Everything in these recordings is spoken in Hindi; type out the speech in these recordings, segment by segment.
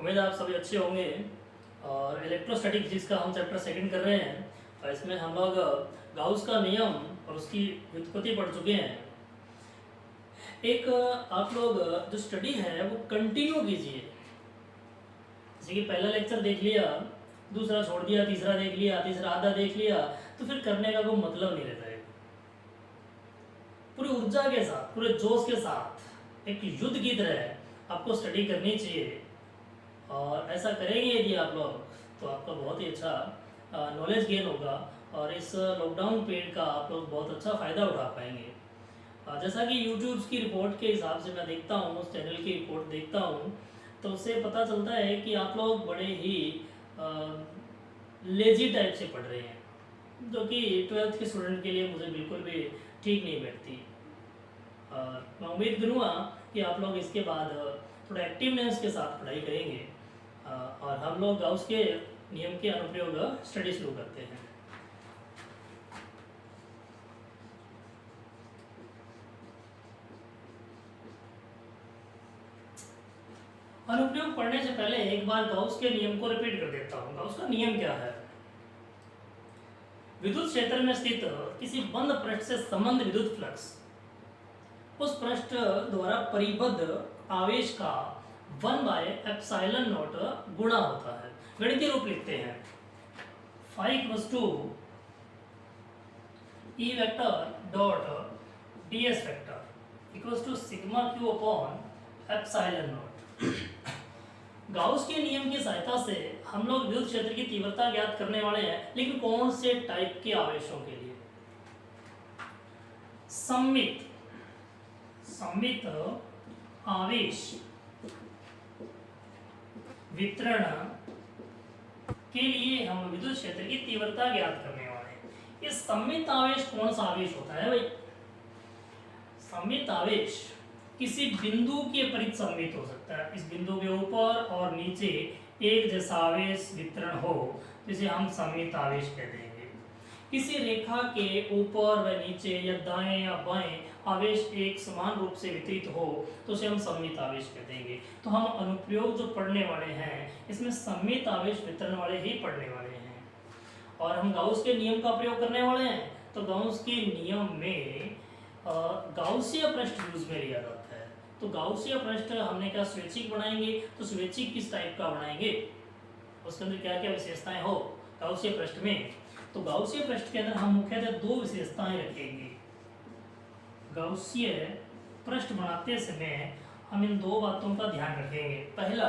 उम्मीद है आप सभी अच्छे होंगे। और इलेक्ट्रोस्टैटिक फिजिक्स का हम चैप्टर सेकंड कर रहे हैं और इसमें हम लोग गाउस का नियम और उसकी व्युत्पत्ति पढ़ चुके हैं। एक आप लोग जो स्टडी है वो कंटिन्यू कीजिए। जैसे कि पहला लेक्चर देख लिया, दूसरा छोड़ दिया, तीसरा देख लिया, तीसरा आधा देख लिया, तो फिर करने का कोई मतलब नहीं रहता है। पूरी ऊर्जा के साथ, पूरे जोश के साथ, एक युद्ध की तरह आपको स्टडी करनी चाहिए। और ऐसा करेंगे यदि आप लोग तो आपका बहुत ही अच्छा नॉलेज गेन होगा और इस लॉकडाउन पीरियड का आप लोग बहुत अच्छा फ़ायदा उठा पाएंगे। जैसा कि यूट्यूब की रिपोर्ट के हिसाब से मैं देखता हूँ, उस चैनल की रिपोर्ट देखता हूँ, तो उससे पता चलता है कि आप लोग बड़े ही लेजी टाइप से पढ़ रहे हैं, जो कि 12th के स्टूडेंट के लिए मुझे बिल्कुल भी ठीक नहीं बैठती। मैं उम्मीद करूँगा कि आप लोग इसके बाद थोड़ा एक्टिवनेस के साथ पढ़ाई करेंगे और हम लोग गाउस के नियम के अनुप्रयोग स्टडी शुरू करते हैं। अनुप्रयोग पढ़ने से पहले एक बार गाउस के नियम को रिपीट कर देता हूँ। गाउस का नियम क्या है? विद्युत क्षेत्र में स्थित किसी बंद पृष्ठ से संबंध विद्युत फ्लक्स उस पृष्ठ द्वारा परिबद्ध आवेश का 1/ε0 गुणा होता है। गणितीय रूप लिखते हैं। Phi equals to E vector dot ds vector equals to sigma q upon ε0। Gauss के नियम की सहायता से हम लोग विद्युत क्षेत्र की तीव्रता ज्ञात करने वाले हैं, लेकिन कौन से टाइप के आवेशों के लिए? सममित आवेश वितरण के लिए हम विद्युत क्षेत्र की तीव्रता ज्ञात करने वाले हैं। ये सममित आवेश कौन सा आवेश होता है भाई? सममित आवेश किसी बिंदु के परिसममित हो सकता है। इस बिंदु के ऊपर और नीचे एक जैसा आवेश वितरण हो तो इसे हम सममित आवेश कहते हैं। किसी रेखा के ऊपर व नीचे या दाएं या बाएं आवेश एक समान रूप से वितरित हो तो उसे हम सममित आवेश कहते हैं। तो हम अनुप्रयोग जो पढ़ने वाले हैं इसमें सममित आवेश वितरण वाले ही पढ़ने वाले हैं और हम गाउस के नियम का प्रयोग करने वाले हैं। तो गाउस के नियम में गाउसीय पृष्ठ यूज में लिया जाता है। तो गाउसीय पृष्ठ हमने क्या स्वैच्छिक बनाएंगे? तो स्वैच्छिक किस टाइप का बनाएंगे, उसके अंदर क्या क्या विशेषताएं हो गाउसीय पृष्ठ में? तो गाउसीय पृष्ठ के अंदर हम मुख्यतः दो विशेषताएं रखेंगे। गाउसीय पृष्ठ बनाते समय हम इन दो बातों का ध्यान रखेंगे। पहला,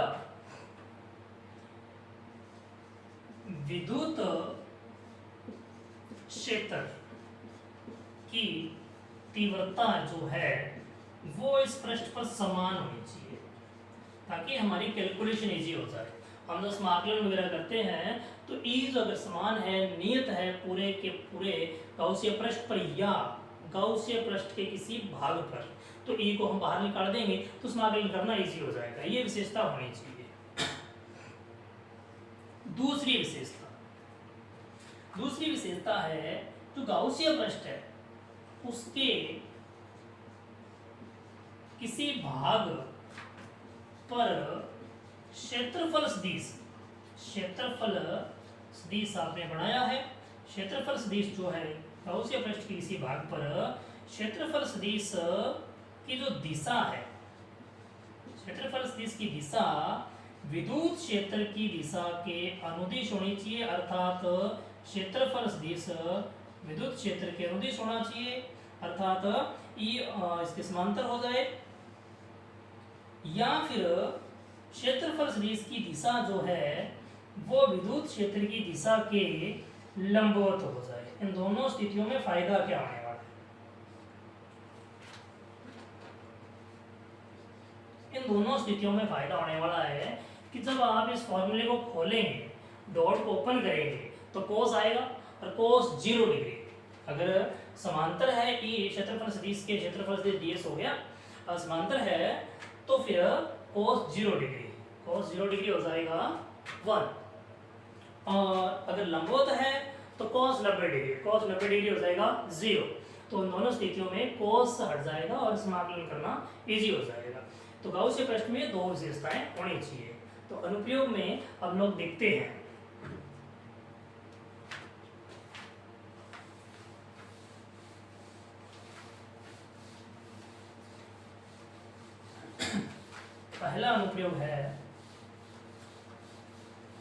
विद्युत क्षेत्र की तीव्रता जो है वो इस पृष्ठ पर समान होनी चाहिए ताकि हमारी कैलकुलेशन इजी हो जाए। हम जब समाकलन वगैरह करते हैं तो ई जो अगर समान है, नियत है पूरे के पूरे गाउसीय पृष्ठ पर या गाउसीय पृष्ठ के किसी भाग पर, तो ई को हम बाहर निकाल देंगे तो समाकलन करना इजी हो जाएगा। ये विशेषता होनी चाहिए। दूसरी विशेषता है जो गाउसीय पृष्ठ है उसके किसी भाग पर क्षेत्रफल सदिश आपने बनाया है। क्षेत्रफल सदिश जो है गाउसीय पृष्ठ के किसी भाग पर क्षेत्रफल सदिश की जो दिशा है, क्षेत्रफल सदिश की दिशा विद्युत क्षेत्र की दिशा के अनुदिश होनी चाहिए, अर्थात क्षेत्रफल सदिश विद्युत क्षेत्र के अनुदिश होना चाहिए, अर्थात इसके समांतर हो जाए, या फिर क्षेत्रफल सदिश की दिशा जो है वो विद्युत क्षेत्र की दिशा के लंबवत हो जाए। इन दोनों स्थितियों में फायदा क्या होने वाला है? इन दोनों स्थितियों में फायदा होने वाला है कि जब आप इस फॉर्मूले को खोलेंगे, डॉट को ओपन करेंगे तो कोस आएगा और कोस 0 डिग्री। अगर समांतर है ई क्षेत्रफल सदिश के क्षेत्रफल सदिश ds हो गया, और समांतर है तो फिर कोस 0 डिग्री हो जाएगा 1, और अगर लंबवत है तो कोस 90 डिग्री हो जाएगा 0। तो इन दोनों स्थितियों में कोस हट जाएगा और समाकलन करना इजी हो जाएगा। तो गाउसीय पृष्ठ में दो विशेषताएं होनी चाहिए। तो अनुप्रयोग में अब लोग देखते हैं पहला अनुप्रयोग है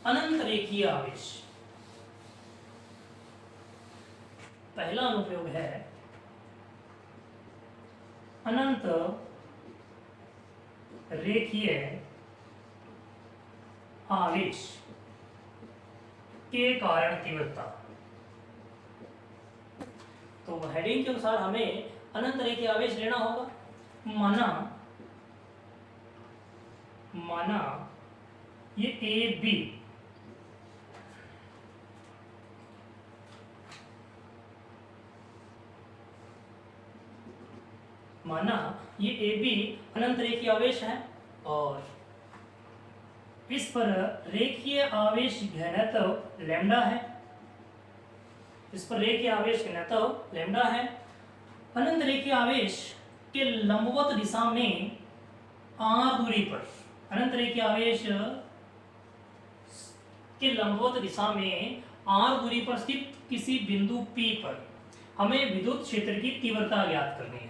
अनंत रेखीय आवेश। पहला अनुप्रयोग है अनंत रेखीय आवेश के कारण तीव्रता। तो हेडिंग के अनुसार हमें अनंत रेखीय आवेश लेना होगा। माना ये ए बी अनंत रेखीय आवेश है और इस पर रेखीय आवेश घनत्व लैम्डा है। अनंत रेखीय आवेश के लंबवत दिशा में r दूरी पर स्थित किसी बिंदु P पर हमें विद्युत क्षेत्र की तीव्रता ज्ञात करनी है।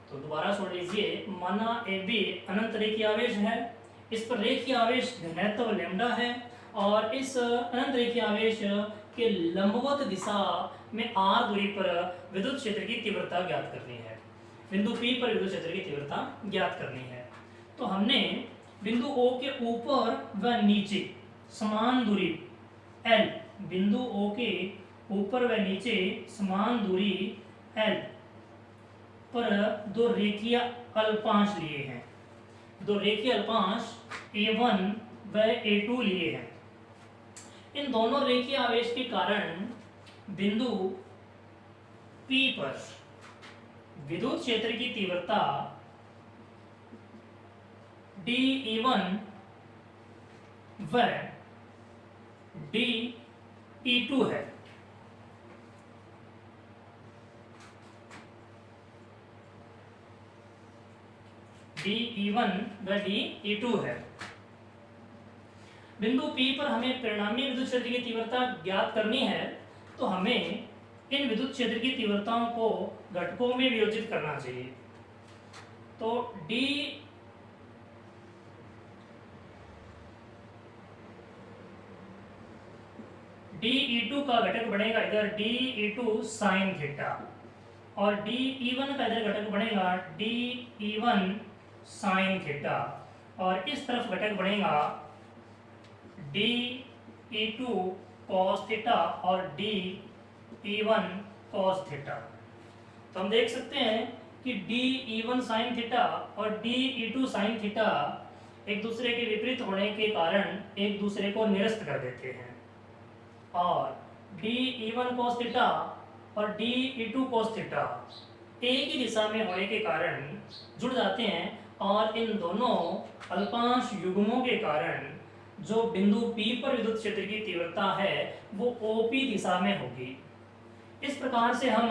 तो दोबारा सुन लीजिए, माना ए बी अनंत रेखीय आवेश है, इस पर रेखीय आवेश घनत्व लैम्डा है और इस अनंत रेखीय आवेश के लंबवत दिशा में r दूरी पर विद्युत क्षेत्र की तीव्रता ज्ञात करनी है। बिंदु P पर विद्युत क्षेत्र की तीव्रता ज्ञात करनी है। तो हमने बिंदु O के ऊपर व नीचे समान दूरी L, बिंदु O के ऊपर व नीचे समान दूरी L पर दो रेखीय अल्पांश लिए हैं। A1 व A2 लिए हैं। इन दोनों रेखीय आवेश के कारण बिंदु P पर विद्युत क्षेत्र की तीव्रता dE1 व dE2 है। dE1 व dE2 है। बिंदु P पर हमें परिणामी विद्युत क्षेत्र की तीव्रता ज्ञात करनी है, तो हमें इन विद्युत क्षेत्र की तीव्रताओं को घटकों में वियोजित करना चाहिए। तो dE2 का घटक बनेगा इधर dE2 साइन थीटा और dE1 का इधर घटक बनेगा dE1 साइन थीटा और इस तरफ घटक बनेगा dE2 cos थीटा और dE1 cos थीटा। तो हम देख सकते हैं कि dE1 sin थीटा और dE2 sin थीटा एक दूसरे के विपरीत होने के कारण एक दूसरे को निरस्त कर देते हैं और dE1 cos थीटा और dE2 cos थीटा एक ही दिशा में होने के कारण जुड़ जाते हैं और इन दोनों अल्पांश युग्मों के कारण जो बिंदु P पर विद्युत क्षेत्र की तीव्रता है वो OP दिशा में होगी। इस प्रकार से हम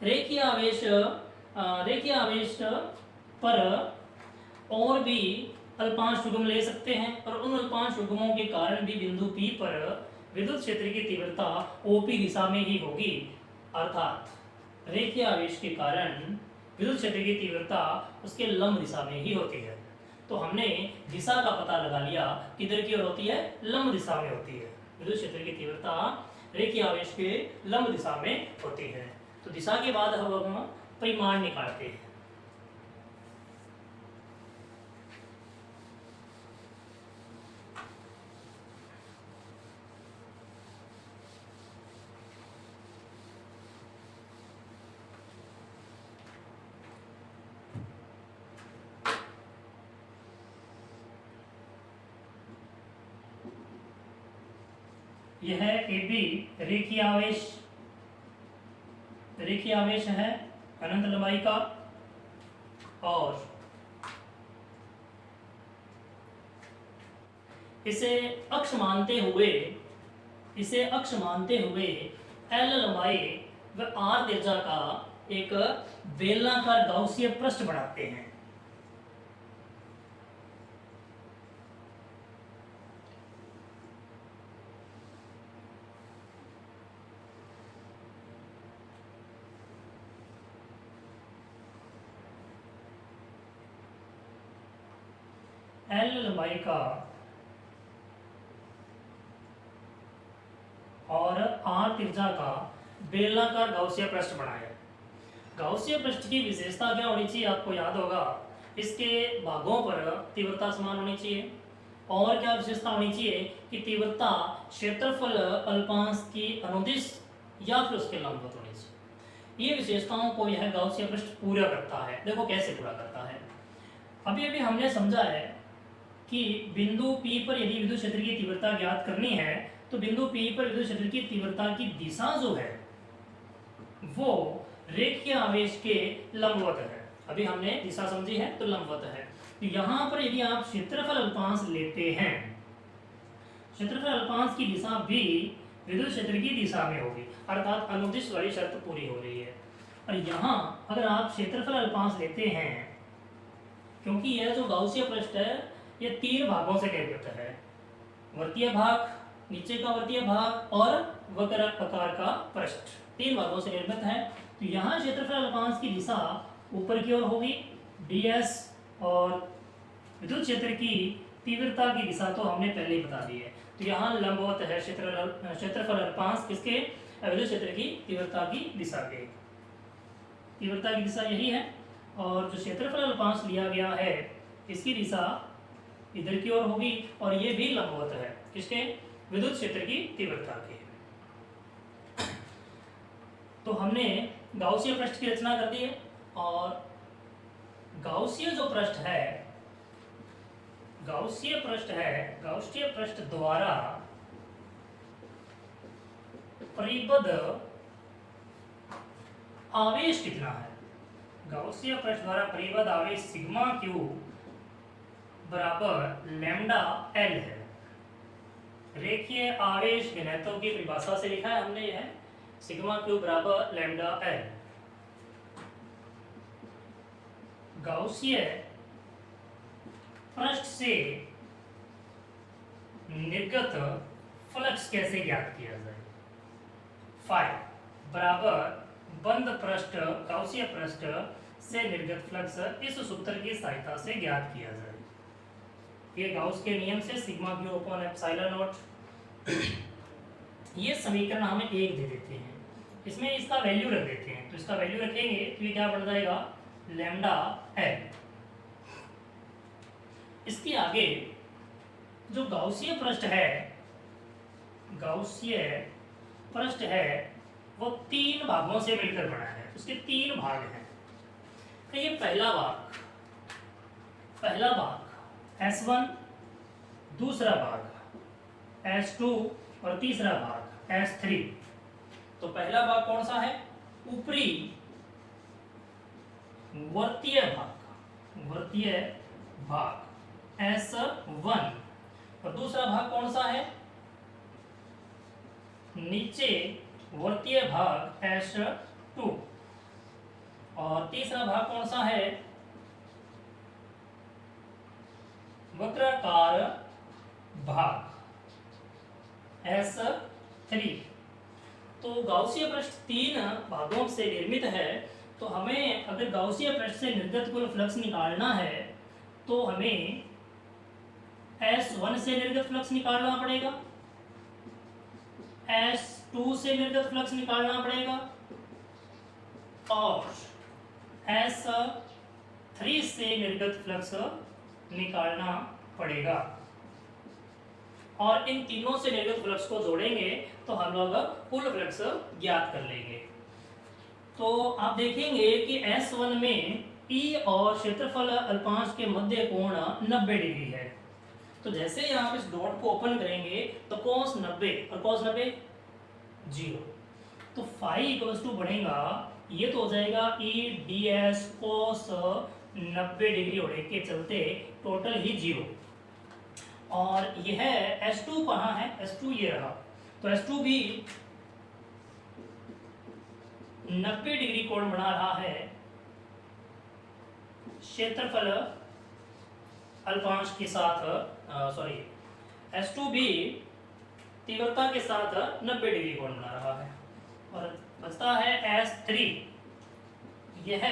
रेखीय आवेश पर और भी अल्पांश युग्म ले सकते हैं और उन अल्पांश युग्मों के कारण भी बिंदु P पर विद्युत क्षेत्र की तीव्रता OP दिशा में ही होगी। अर्थात रेखीय आवेश के कारण विद्युत क्षेत्र की तीव्रता उसके लंब दिशा में ही होती है। तो हमने दिशा का पता लगा लिया, किधर की ओर होती है, लंब दिशा में होती है। विद्युत क्षेत्र की तीव्रता रेखीय आवेश के लंब दिशा में होती है। तो दिशा के बाद हम परिमाण निकालते हैं। यह AB रेखीय आवेश है अनंत लंबाई का और इसे अक्ष मानते हुए L लंबाई व R त्रिज्या का एक बेलनाकार गाउसियन पृष्ठ बनाते हैं। L लंबाई का और R त्रिज्या का बेलनाकार गाउसिया पृष्ठ बनाया। गाउसिया पृष्ठ की विशेषता क्या होनी चाहिए, आपको याद होगा, इसके भागों पर तीव्रता समान होनी चाहिए। और क्या विशेषता होनी चाहिए कि तीव्रता क्षेत्रफल अल्पांश की अनुदिश या फिर उसके लंबवत होनी चाहिए। ये विशेषताओं को यह गाउसिया पृष्ठ पूरा करता है। देखो कैसे पूरा करता है। अभी अभी हमने समझा है कि बिंदु P पर यदि विद्युत क्षेत्र की तीव्रता ज्ञात करनी है तो बिंदु P पर विद्युत क्षेत्र की तीव्रता की दिशा जो है वो रेखीय आवेश के लंबवत है। अभी हमने दिशा समझी है तो लंबवत है। तो यहां पर यदि आप क्षेत्रफल अल्पांश लेते हैं, क्षेत्रफल अल्पांश की दिशा भी विद्युत क्षेत्र की दिशा में होगी, अर्थात अनुदिश वाली शर्त पूरी हो रही है। और यहाँ अगर आप क्षेत्रफल अल्पांश लेते हैं, क्योंकि यह जो गाउसिया पृष्ठ है ये 3 भागों से निर्मित है, वर्तीय भाग, नीचे का वर्तीय भाग और वक्राकार का पृष्ठ, 3 भागों से निर्मित है। तो यहाँ क्षेत्रफल अल्पांश की दिशा ऊपर की ओर होगी ds, और विद्युत क्षेत्र की तीव्रता की दिशा तो हमने पहले ही बता दी है। तो यहाँ लंबवत है क्षेत्रफल अल्पांश किसके, विद्युत क्षेत्र की तीव्रता की दिशा के। तीव्रता की दिशा यही है और जो क्षेत्रफल अल्पांश लिया गया है इसकी दिशा इधर की ओर होगी और ये भी लंबवत है किसके, विद्युत क्षेत्र की तीव्रता के। तो हमने गाउसिया पृष्ठ की रचना कर दी है और गाउसिया जो पृष्ठ है, गाउसिया पृष्ठ द्वारा परिबद्ध आवेश कितना है। गाउसिया पृष्ठ द्वारा परिबद्ध आवेश सिग्मा क्यू बराबर लैम्डा एल है। रेखीय आवेश घनत्व की परिभाषा से लिखा है हमने, यह सिग्मा क्यू बराबर लैम्डा एल। गाउसिया पृष्ठ से निर्गत फ्लक्स कैसे ज्ञात किया जाए। फाई बराबर बंद पृष्ठ गाउसिया पृष्ठ से निर्गत फ्लक्स इस सूत्र की सहायता से ज्ञात किया जाए। ये गाउस के नियम से sigma q upon epsilon not. ये समीकरण हमें 1 दे देते हैं, इसमें इसका वैल्यू रख देते हैं। तो इसका वैल्यू रखेंगे तो ये क्या बढ़ जाएगा, लैम्डा एल। इसके आगे जो गाउसिया पृष्ठ है वो 3 भागों से मिलकर बना है। उसके 3 भाग हैं। तो ये पहला भाग S1, दूसरा भाग S2 और तीसरा भाग S3। तो पहला भाग कौन सा है, ऊपरी वर्तीय भाग S1 और दूसरा भाग कौन सा है, नीचे वर्तीय भाग S2 और तीसरा भाग कौन सा है, वक्राकार भाग S3। तो गाउसिया पृष्ठ 3 भागों से निर्मित है। तो हमें अगर गाउसिया पृष्ठ से निर्गत कुल फ्लक्स निकालना है तो हमें S1 से निर्गत फ्लक्स निकालना पड़ेगा, S2 से निर्गत फ्लक्स निकालना पड़ेगा और S3 से निर्गत फ्लक्स निकालना पड़ेगा। और इन तीनों से निर्गत फ्लक्स को जोड़ेंगे तो हम लोग कुल फ्लक्स ज्ञात कर लेंगे। तो आप देखेंगे कि S1 में E और क्षेत्रफल अल्पांश के मध्य कोण 90 डिग्री है। तो जैसे ही आप इस डॉट को ओपन करेंगे तो cos 90 और cos 90 0। तो फाई इक्वल्स टू बढ़ेगा, ये तो हो जाएगा E ds cos 90 डिग्री होने के चलते टोटल ही 0। और यह S2 कहाँ है, S2 ये रहा। तो S2 भी 90 डिग्री कोण बना रहा है क्षेत्रफल अल्पांश के साथ, S2 भी तीव्रता के साथ 90 डिग्री कोण बना रहा है। और बचता है S3, यह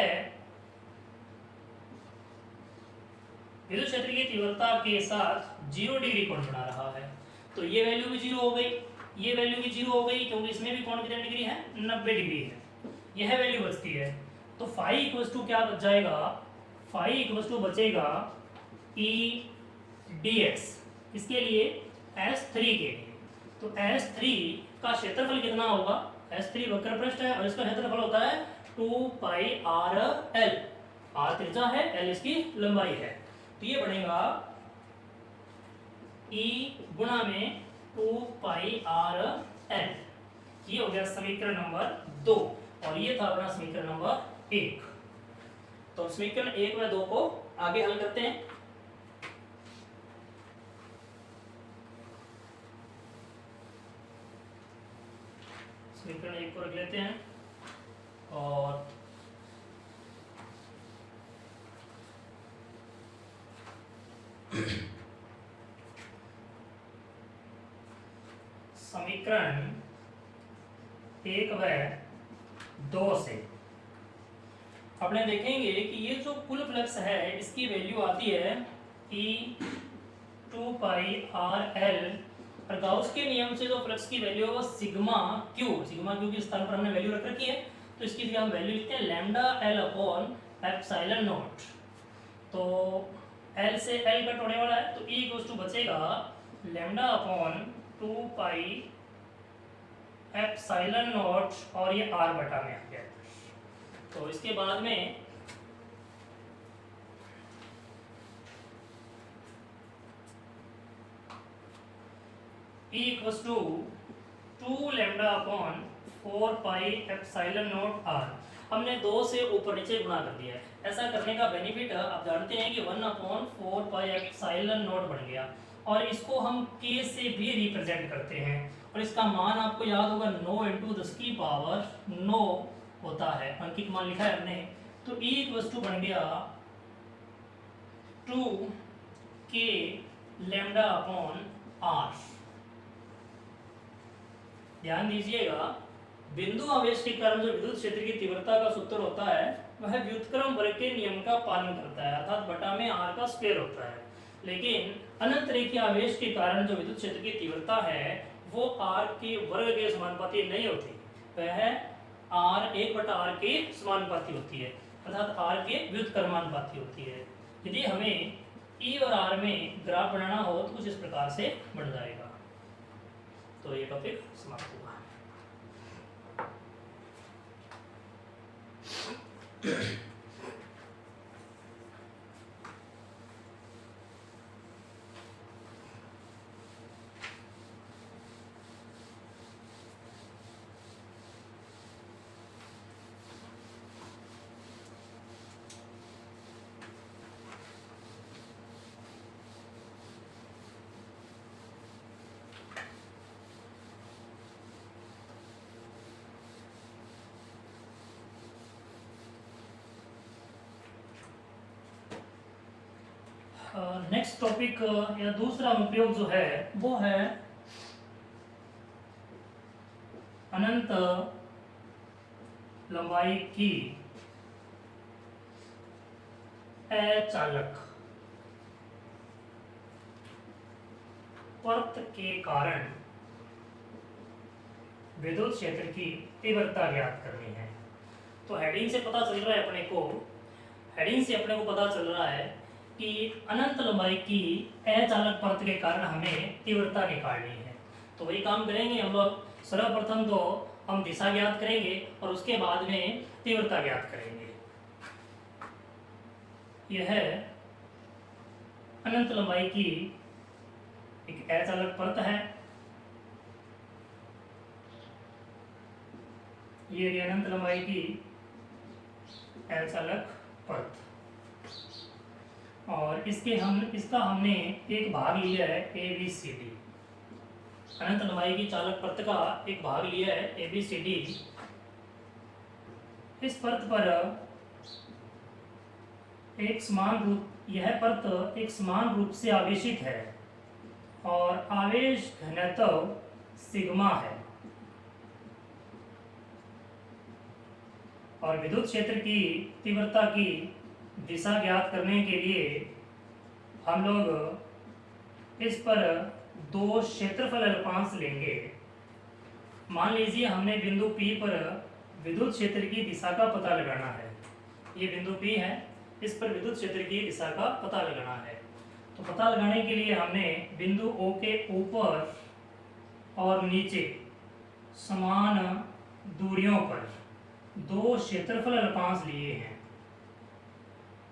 विद्युत क्षेत्र की तीव्रता के साथ 0 डिग्री कोण बना रहा है। तो ये वैल्यू भी 0 हो गई, ये वैल्यू भी 0 हो गई, क्योंकि इसमें भी कोण कितने डिग्री है, 90 डिग्री है। यह वैल्यू बचती है। तो फाई इक्वल्स टू क्या बच जाएगा, फाई इक्वल्स टू बचेगा ई डी एक्स, इसके लिए S3 के लिए। तो S3 का क्षेत्रफल कितना होगा, S3 वक्र पृष्ठ है और इसका क्षेत्रफल होता है 2 पाई आर एल। आर त्रिज्या है, एल इसकी लंबाई है। तो ये बनेगा E गुणा में 2 पाई आर एल। ये हो गया समीकरण नंबर 2 और ये था अपना समीकरण नंबर 1। तो समीकरण 1 व 2 को आगे हल करते हैं। समीकरण 1 को रख लेते हैं और समीकरण 1 व 2 से अपने देखेंगे कि ये जो कुल फ्लक्स है इसकी वैल्यू आती है E 2 पाई आर एल, और गाउस के नियम से जो फ्लक्स की वैल्यू है वो सिग्मा क्यू के स्थान पर हमने वैल्यू रख रखी है। तो इसकी जगह हम वैल्यू लिखते हैं lambda L upon epsilon not. तो एल से एल कट होने वाला है, तो ई इक्वल्स टू बचेगा lambda upon 2 pi epsilon not और ये आर बटा में आ गया। तो इसके बाद में E equals to 2 lambda upon 4 pi epsilon nought R. हमने 2 से ऊपर नीचे गुणा कर दिया है। ऐसा करने का बेनिफिट आप जानते हैं कि 1 अपॉन 4 पाई एप्सिलॉन नॉट बन गया, और इसको हम k से भी रिप्रेजेंट करते हैं, और इसका मान आपको याद होगा 9 इंटू 10 की पावर 9 होता है, अंकित मान लिखा है हमने। तो E इक्वल्स टू बन गया 2k लैम्डा अपॉन आर। ध्यान दीजिएगा, बिंदु आवेश के कारण जो विद्युत क्षेत्र की तीव्रता का सूत्र होता है वह व्युत्क्रम वर्ग के नियम का पालन करता है, अर्थात बटा में r का स्क्वायर होता है। लेकिन अनंत रेखीय आवेश के कारण जो विद्युत क्षेत्र की तीव्रता है वो r के वर्ग के समानुपाती नहीं होती, वह r 1/r के समानुपाती होती है, अर्थात r के व्युत्क्रमानुपाती होती है। यदि हमें E और r में ग्राफ बनाना हो तो कुछ इस प्रकार से बन जाएगा। तो ये टॉपिक समाप्त हुआ। नेक्स्ट टॉपिक या दूसरा अनुप्रयोग जो है वो है अनंत लंबाई की अचालक पर्त के कारण विद्युत क्षेत्र की तीव्रता ज्ञात करनी है। तो हेडिंग से पता चल रहा है अपने को, हेडिंग से अपने को पता चल रहा है कि अनंत लंबाई की अचालक परत के कारण हमें तीव्रता निकालनी है। तो वही काम करेंगे हम लोग। सर्वप्रथम तो हम दिशा ज्ञात करेंगे और उसके बाद में तीव्रता ज्ञात करेंगे। यह है अनंत लंबाई की एक अचालक परत है। ये अनंत लंबाई की अचालक परत, और इसका हमने एक भाग लिया है ABCD। अनंत लंबाई की चालक परत का एक भाग लिया है ABCD। इस परत पर यह परत एक समान रूप से आवेशित है और आवेश घनत्व सिग्मा है, और विद्युत क्षेत्र की तीव्रता की दिशा ज्ञात करने के लिए हम लोग इस पर दो क्षेत्रफल अल्पांश लेंगे। मान लीजिए हमने बिंदु P पर विद्युत क्षेत्र की दिशा का पता लगाना है। ये बिंदु P है, इस पर विद्युत क्षेत्र की दिशा का पता लगाना है। तो पता लगाने के लिए हमने बिंदु O के ऊपर और नीचे समान दूरियों पर दो क्षेत्रफल अल्पांश लिए हैं।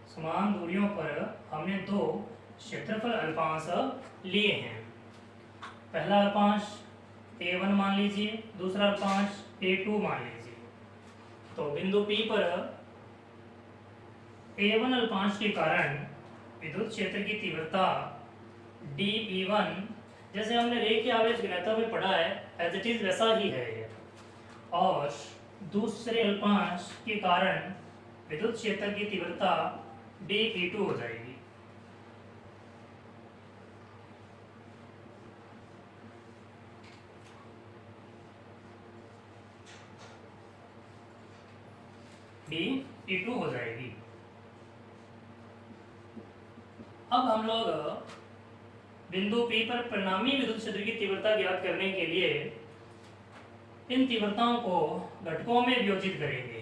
समान दूरियों पर हमने दो क्षेत्रफल अल्पांश लिए हैं। पहला अल्पांश A1 मान लीजिए, दूसरा अल्पांश A2 मान लीजिए। तो बिंदु P पर A1 अल्पांश के कारण विद्युत क्षेत्र की तीव्रता dE1, जैसे हमने रेखीय आवेश घनत्व में पढ़ा है एज इट इज वैसा ही है ये। और दूसरे अल्पांश के कारण विद्युत क्षेत्र की तीव्रता dE2 हो जाएगी। dE2 हो जाएगी। अब हम लोग बिंदु P पर परिणामी विद्युत क्षेत्र की तीव्रता ज्ञात करने के लिए इन तीव्रताओं को घटकों में वियोजित करेंगे।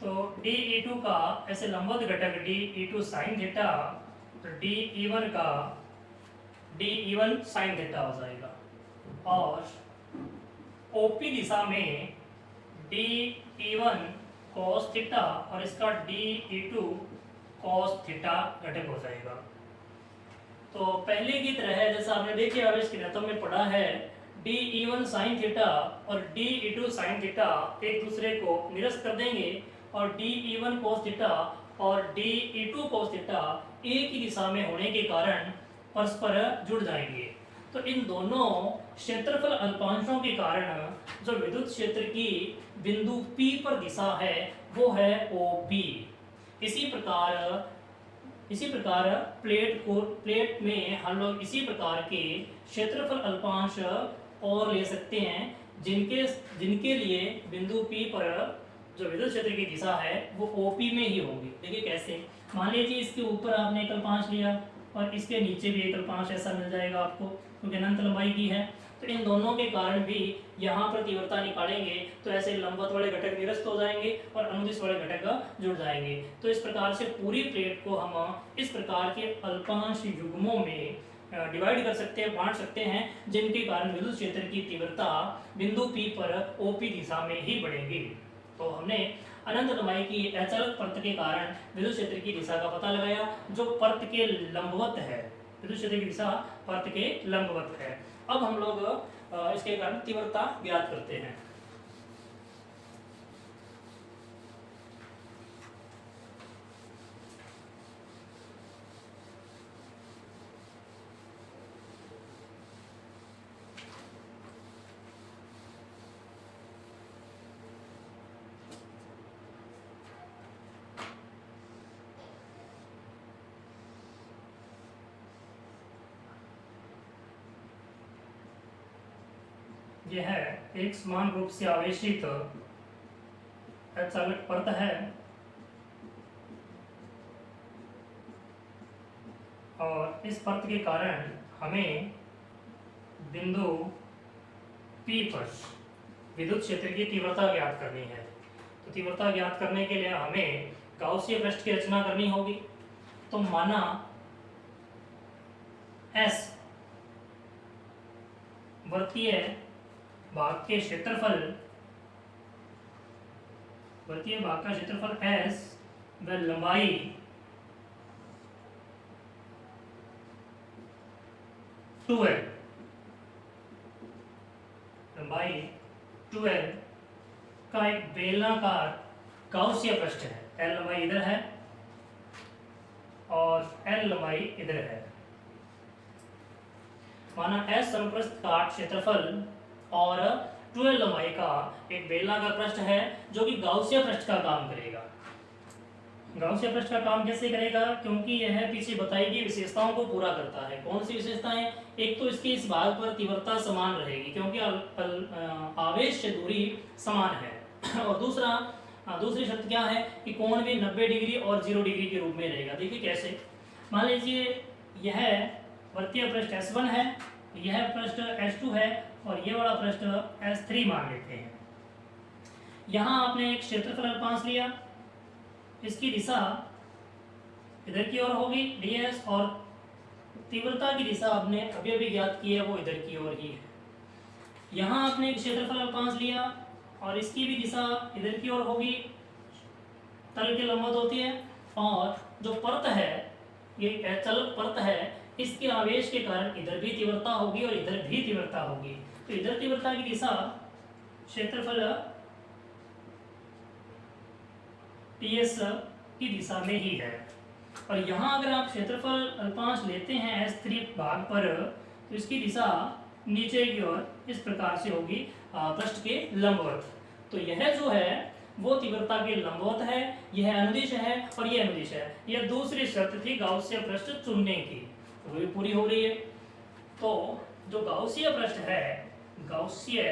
तो dE2 का ऐसे लंबवत घटक dE2 sin थीटा, तो dE1 का dE1 sin थीटा हो जाएगा। और OP दिशा में dE1 cos थीटा और इसका dE2 cos थीटा घटक हो जाएगा। तो पहले की तरह है, जैसा आपने देखिए आवेश घनत्व में पढ़ा है, dE1 sin थीटा और dE2 sin थीटा एक दूसरे को निरस्त कर देंगे और dE1 cos थीटा और dE2 cos थीटा एक ही दिशा में होने के कारण परस्पर जुड़ जाएंगे। तो इन दोनों क्षेत्रफल अल्पांशों के कारण जो विद्युत क्षेत्र की बिंदु P पर दिशा है वो है OP। इसी प्रकार प्लेट में हम लोग इसी प्रकार के क्षेत्रफल अल्पांश और ले सकते हैं जिनके लिए बिंदु P पर जो विद्युत क्षेत्र की दिशा है वो OP में ही होगी। देखिए कैसे, मान लीजिए इसके ऊपर आपने एक अल्पांश लिया और इसके नीचे भी एक अल्पांश ऐसा मिल जाएगा आपको, क्योंकि अनंत लंबाई की है। तो इन दोनों के कारण भी यहाँ पर तीव्रता निकालेंगे तो ऐसे लंबवत वाले घटक निरस्त हो जाएंगे और अनुदिश वाले घटक जुड़ जाएंगे। तो इस प्रकार से पूरी प्लेट को हम इस प्रकार के अल्पांश युग्मों में डिवाइड कर सकते हैं, बांट सकते हैं, जिनके कारण विद्युत क्षेत्र की तीव्रता बिंदु P पर OP दिशा में ही बढ़ेगी। तो हमने अनंत लंबाई की अचालक परत के कारण विद्युत क्षेत्र की दिशा का पता लगाया जो परत के लंबवत है। विद्युत क्षेत्र की दिशा परत के लंबवत है। अब हम लोग इसके कारण तीव्रता ज्ञात करते हैं। यह एक समान रूप से आवेशित अचालक परत है और इस परत के कारण हमें बिंदु P पर विद्युत क्षेत्र की तीव्रता ज्ञात करनी है। तो तीव्रता ज्ञात करने के लिए हमें गाउसीय पृष्ठ की रचना करनी होगी। तो माना S वृत्तीय भाग का क्षेत्रफल S व लंबाई लंबाई 12 का एक बेलनाकार गाउसीय पृष्ठ है। L लंबाई इधर है और L लंबाई इधर है। माना S समपृष्ठ का क्षेत्रफल और 12 लंबाई का एक बेलनाकार पृष्ठ है जो कि गाउसीय पृष्ठ का काम करेगा। गाउसीय पृष्ठ का काम कैसे करेगा? क्योंकि यह पीछे बताई गई विशेषताओं को पूरा करता है। कौन सी विशेषताएं? एक तो इसके इस भाग पर तीव्रता समान रहेगी क्योंकि आवेश से दूरी समान है और दूसरी शर्त क्या है कि कोण भी 90 डिग्री और 0 डिग्री के रूप में रहेगा। देखिए कैसे, मान लीजिए यह वृत्तीय पृष्ठ S1 है, यह पृष्ठ S2 है और ये वाला पृष्ठ S3 मान लेते हैं। यहाँ आपने एक क्षेत्रफल अल्पांश लिया, इसकी दिशा इधर की ओर होगी ds और तीव्रता की दिशा आपने अभी अभी ज्ञात की है वो इधर की ओर ही है। यहाँ आपने एक क्षेत्रफल अल्पांश लिया और इसकी भी दिशा इधर की ओर होगी, तल के लंबवत होती है, और जो परत है ये चल परत है, इसके आवेश के कारण इधर भी तीव्रता होगी और इधर भी तीव्रता होगी। तो इधर तीव्रता की दिशा क्षेत्रफल ts की दिशा में ही है। और यहाँ अगर आप क्षेत्रफल अल्पांश लेते हैं S3 भाग पर, तो इसकी दिशा नीचे की ओर इस प्रकार से होगी, पृष्ठ के लंबवत। तो यह जो है वो तीव्रता के लंबवत है, यह अनुदिश है और यह अनुदिश है। यह दूसरी शर्त थी गाउसीय पृष्ठ चुनने की, तो वो भी पूरी हो रही है। तो जो गाउसीय पृष्ठ है, गाउसीय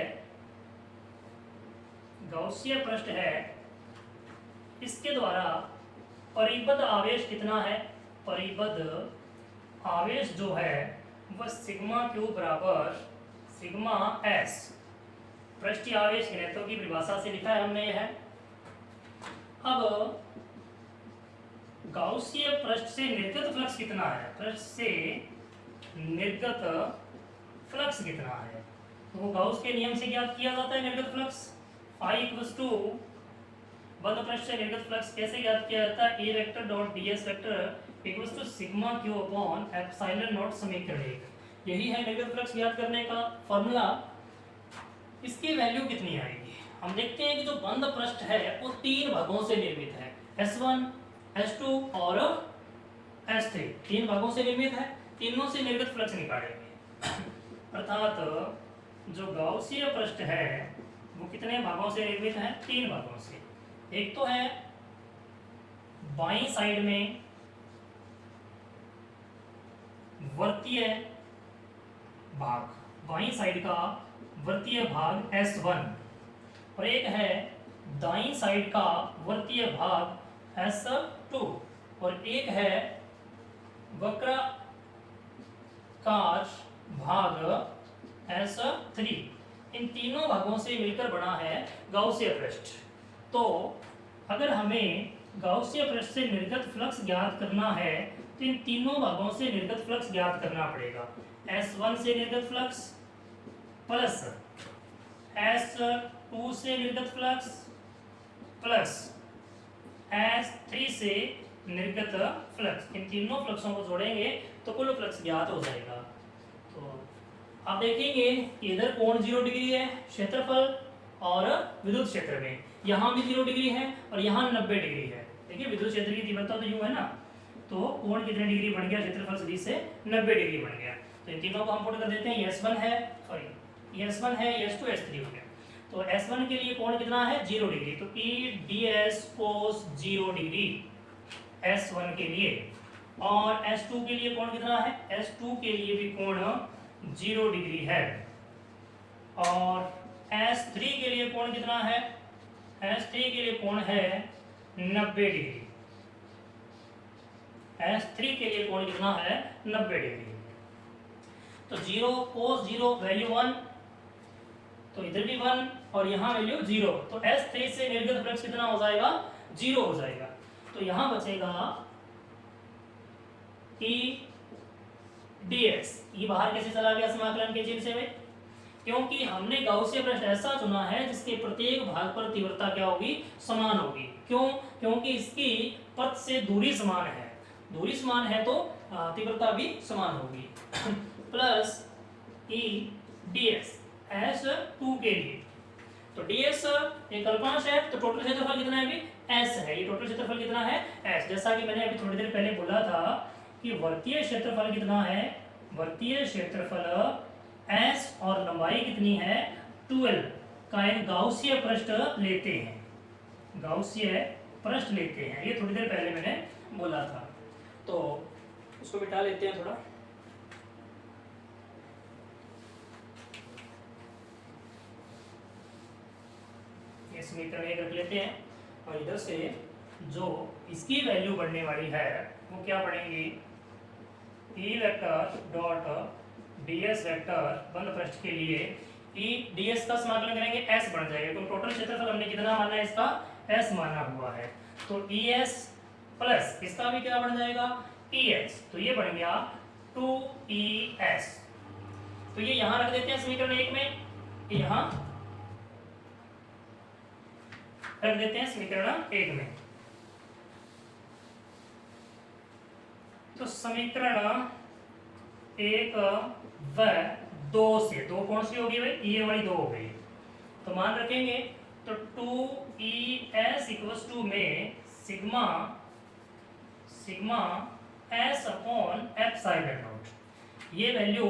पृष्ठ है, इसके द्वारा परिबद्ध आवेश कितना है? परिबद्ध आवेश जो है वह सिग्मा क्यू बराबर सिग्मा एस, पृष्ठीय आवेश घनत्व की परिभाषा से लिखा है हमने यह। अब गाउसीय पृष्ठ से निर्गत फ्लक्स कितना है? पृष्ठ से निर्गत फ्लक्स कितना है? तो वो गाउस के नियम से ज्ञात किया जाता है निर्गत फ्लक्स। फाई इक्वल्स टू बंद पृष्ठ से निर्गत फ्लक्स कैसे ज्ञात किया जाता है? A vector dot ds vector equals to sigma q upon epsilon naught समीकरण 1। यही है निर्गत फ्लक्स ज्ञात करने का फॉर्मूला। इसकी वैल्यू कितनी आएगी? हम देखते हैं कि जो बंद पृष्ठ है वो 3 भागों से निर्मित है, S1, S2 और S3। 3 भागों से निर्मित है, तीनों से निर्गत फ्लक्स निकालेंगे। अर्थात जो गाउसीय पृष्ठ है वो कितने भागों से निर्मित है? 3 भागों से। एक तो है बाईं साइड में वृत्तीय भाग, बाईं साइड का वृत्तीय भाग S1, और एक है दाईं साइड का वृत्तीय भाग S2, और एक है वक्राकार भाग S3। इन तीनों भागों से मिलकर बना है गाउसीय पृष्ठ। तो अगर हमें गाउसीय पृष्ठ से निर्गत फ्लक्स ज्ञात करना है तो इन तीनों भागों से निर्गत फ्लक्स ज्ञात करना पड़ेगा। S1 से निर्गत फ्लक्स प्लस S2 से निर्गत फ्लक्स प्लस S3 से निर्गत फ्लक्स, इन तीनों फ्लक्सों को जोड़ेंगे तो कुल फ्लक्स ज्ञात हो जाएगा। तो आप देखेंगे कि इधर कोण 0 डिग्री है क्षेत्रफल और विद्युत क्षेत्र में, यहाँ भी 0 डिग्री है और यहाँ 90 डिग्री है। देखिए विद्युत क्षेत्र की तीव्रता तो यूं है ना, तो कोण कितने डिग्री बन गया? क्षेत्रफल सदिश से 90 डिग्री बन गया। तो इन तीनों को हम पुट कर देते हैं। S1 है, सॉरी S1 है, S2 S3 हो गया। तो S1 के लिए कोण कितना है? 0 डिग्री, तो E ds cos 0 degree S1 के लिए। और S2 के लिए कोण कितना है? S2 के लिए भी कोण 0 डिग्री है। और S3 के लिए कोण कितना है? S3 के लिए कोण है 90 डिग्री। S3 के लिए कोण कितना है? 90 डिग्री। तो 0 cos 0 वैल्यू 1, तो इधर भी 1 और यहाँ वैल्यू 0, तो S3 से निर्गत फ्लक्स कितना हो जाएगा? 0 हो जाएगा। तो यहाँ बचेगा E ds। ये बाहर कैसे चला गया समाकलन के चिन्ह से भाई? क्योंकि हमने गाउसीय पृष्ठ ऐसा चुना है जिसके प्रत्येक भाग पर तीव्रता क्या होगी? समान होगी। क्यों? क्योंकि इसकी पथ से दूरी समान है, दूरी समान है तो तीव्रता भी समान होगी। प्लस E ds S2 के लिए, तो ds एक अल्पांश है, तो टोटल क्षेत्रफल कितना है? अभी S है। ये टोटल क्षेत्रफल कितना है? S। जैसा कि मैंने अभी थोड़ी देर पहले बोला था कि वर्तीय क्षेत्रफल कितना है? वर्तीय क्षेत्रफल S और लंबाई कितनी है? 12 का एक गाउसीय पृष्ठ लेते हैं, गाउसीय पृष्ठ लेते हैं। ये थोड़ी देर पहले मैंने बोला था, तो उसको मिटा लेते हैं थोड़ा। ये समीकरण 1 रख लेते हैं और इधर से जो इसकी वैल्यू बढ़ने वाली है वो क्या पड़ेंगी? ई वेक्टर डॉट ds वेक्टर बंद पृष्ठ के लिए ई ds का समाकलन करेंगे s बन जाएगा। तो टोटल क्षेत्रफल हमने कितना माना है, इसका s माना हुआ है। तो es प्लस इसका भी क्या बन जाएगा, es। तो ये बन गया 2es। तो ये यहां रख देते हैं समीकरण 1 में, यहां रख देते हैं समीकरण 1 में। तो समीकरण 1 व 2 से, 2 कौन सी होगी भाई, ये वाली 2 हो गई। तो मान रखेंगे तो 2es इक्वल्स टू में sigma s upon epsilon not. ये वैल्यू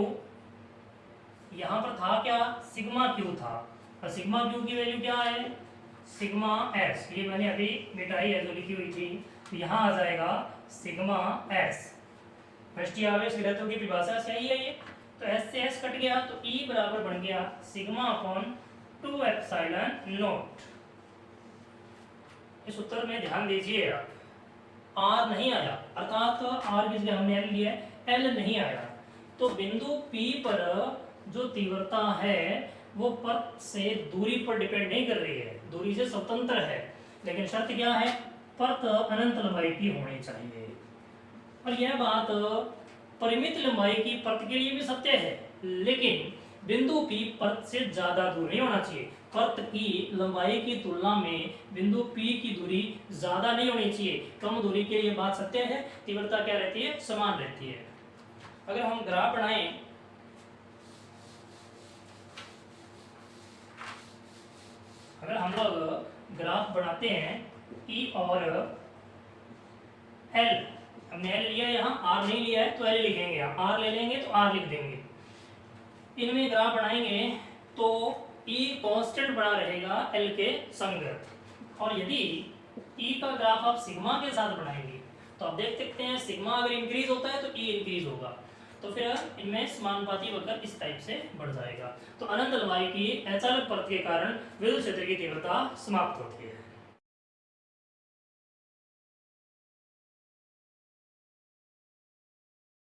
यहां पर था क्या, सिग्मा क्यू था, और सिग्मा क्यू की वैल्यू क्या है, सिग्मा s। ये मैंने अभी मिटाई है जो लिखी हुई थी, तो यहां आ जाएगा सिग्मा s। पृष्ठीय आवेश घनत्व की परिभाषा से ही है ये। तो s से s कट गया, तो E बराबर बन गया सिग्मा अपॉन 2 एप्सिलॉन नॉट। इस उत्तर में ध्यान दीजिए आप, R नहीं आया, अर्थात R की जगह हमने L लिया है, L नहीं आया। तो बिंदु P पर जो तीव्रता है वो पर्त से दूरी पर डिपेंड नहीं कर रही है, दूरी से स्वतंत्र है। लेकिन शर्त क्या है, पर्त अनंत लंबाई की होनी चाहिए। और यह बात परिमित लंबाई की पर्त के लिए भी सत्य है, लेकिन बिंदु P पर्त से ज्यादा दूर नहीं होना चाहिए। पर्त की लंबाई की तुलना में बिंदु P की दूरी ज्यादा नहीं होनी चाहिए। कम दूरी के लिए बात सत्य है, तीव्रता क्या रहती है, समान रहती है। अगर हम ग्राफ बनाएं, अगर हम लोग ग्राफ बनाते हैं E और L, हमने L लिया है, यहाँ R नहीं लिया है तो L लिखेंगे, यहाँ R ले लेंगे तो R लिख देंगे। इनमें ग्राफ बनाएंगे तो E कांस्टेंट बना रहेगा L के संगत, और यदि E का ग्राफ आप सिग्मा के साथ बनाएंगे तो आप देख सकते हैं सिग्मा अगर इंक्रीज होता है तो E इंक्रीज होगा। तो फिर इनमें समानुपाती वक्र इस टाइप से बढ़ जाएगा। तो अनंत लंबाई की अचालक पर्त के कारण विद्युत क्षेत्र की तीव्रता समाप्त होती है।